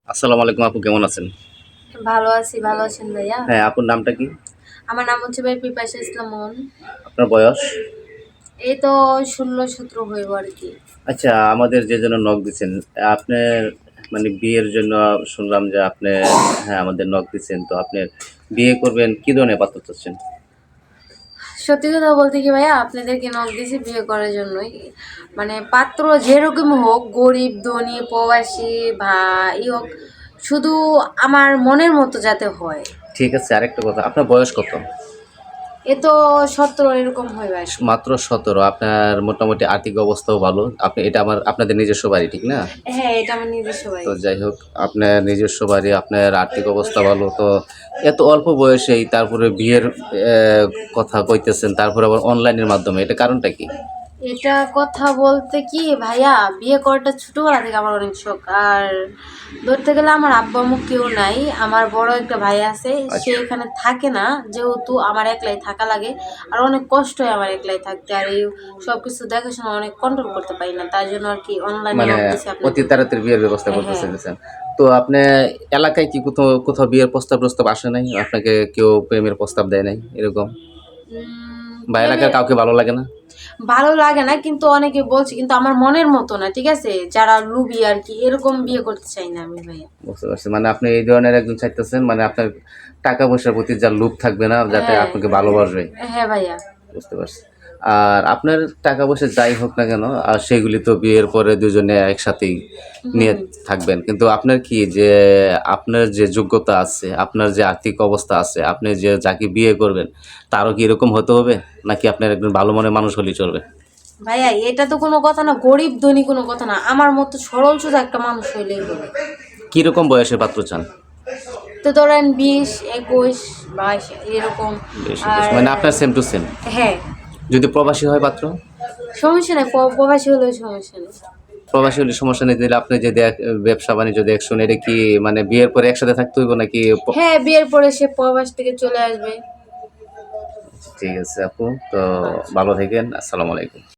আসসালামু আলাইকুম আপু, কেমন আছেন? ভালো আছি, ভালো আছেন ভাইয়া? হ্যাঁ, আপুর নামটা কি? আমার নাম হচ্ছে ভাই পিপাসা ইসলাম মন। আপনার বয়স? এই তো 16-17 হইব আর কি। আচ্ছা, আমাদের যে জন্য নক দিচ্ছেন, আপনার মানে বিয়ের জন্য শুনলাম যে আপনি, হ্যাঁ আমাদের নক দিচ্ছেন, তো আপনি বিয়ে করবেন কি ধরনের পাত্র চাচ্ছেন? সত্যি কথা বলতে কি ভাইয়া, আপনাদেরকে নক দিয়েছি বিয়ে করার জন্যই। মানে পাত্র যেরকম হোক, গরিব ধনী প্রবাসী ভাই হোক, শুধু আমার মনের মতো যাতে হয়। ঠিক আছে, আরেকটা কথা, আপনার বয়স কত? এ তো 17 এরকম হইবে আর কি। মাত্র 17। আপনার মোটামুটি আর্থিক অবস্থাও ভালো। আপনি এটা আপনাদের নিজস্ব বাড়ি, ঠিক না? হ্যাঁ, এটা আমার নিজস্ব তো বাড়ি। যাই হোক, আপনার নিজস্ব বাড়ি, আপনার আর্থিক অবস্থা ভালো, তো এত অল্প বয়সেই তারপরে বিয়ের কথা কইতেছেন, তারপরে আবার অনলাইনের মাধ্যমে, এটা কারণটা কি? এটা কথা বলতে কি ভাইয়া, বিয়ে করাটা ছোটবেলা থেকে আমার অনেক শখ। আর ধরতে গেলে আমার আব্বা আম্মু কেউ নাই, আমার বড় একটা ভাই আছে, সে আচ্ছা, এখানে থাকে না, যেহেতু আমার একলাই থাকা লাগে। আর অনেক কষ্ট হয় আমার একলাই থাকতে, আর এই সব কিছু দেখাশোনা অনেক কন্ট্রোল করতে পারি না, তার জন্য আর কি অনলাইনে মানে নক দিছি অতি আপনাদেরকে। তাড়াতাড়ি বিয়ের ব্যবস্থা করতে হ্যাঁ। চাইতেছেন। তো আপনি এলাকায় কি কোথাও কোথাও বিয়ের প্রস্তাব প্রস্তাব আসে নাই? আপনাকে কেউ প্রেমের প্রস্তাব দেয় নাই এরকম? বা এলাকার প্রেমের কাউকে ভালো লাগে না? ভালো লাগে না, কিন্তু অনেকে বলছে, কিন্তু আমার মনের মতো না, ঠিক আছে, যারা লুবি আর কি, এরকম বিয়ে করতে চাই না আমি ভাইয়া। বুঝতে পারছি। মানে আপনি এই ধরনের একজন চাইতেছেন, মানে আপনার টাকা পয়সার প্রতি যার লোভ থাকবে না, যাতে হ্যাঁ, আপনাকে ভালোবাসবে। হ্যাঁ ভাইয়া। বুঝতে পারছি। আর আপনার টাকা পয়সা যাই হোক না কেন, আর সেগুলি তো বিয়ের পরে দুজনে একসাথেই নিয়ে হুম। থাকবেন। কিন্তু আপনার কি যে আপনার যে যোগ্যতা আছে, আপনার যে আর্থিক অবস্থা আছে, আপনি যে যাকে বিয়ে করবেন, তারও কি এরকম হতে হবে? নাকি আপনার একজন ভালো মনের মানুষ হলেই চলবে? ভাইয়া এটা তো কোনো কথা না, গরিব ধনী কোনো কথা না, আমার মতো সরল সোজা একটা মানুষ হইলেই হলো। কিরকম বয়সের পাত্র চান? তো ধরেন 20, 21, 22 এরকম। বেশি আর বয়স মানে আপনার সেম টু সেম। হ্যাঁ, যদি প্রবাসী হয় পাত্র? সমস্যা নেই, প্রবাসী হলেও সমস্যা নেই। প্রবাসী হলে সমস্যা নেই, দিলে আপনি যে ব্যবসা বাণিজ্য দেখশুন, এটা কি মানে বিয়ের পরে একসাথে থাকতে হইব নাকি হ্যাঁ, বিয়ের পরে সে প্রবাস থেকে চলে আসবে। ঠিক আছে আপু, তো ভালো থাকেন। আসসালামু আলাইকুম।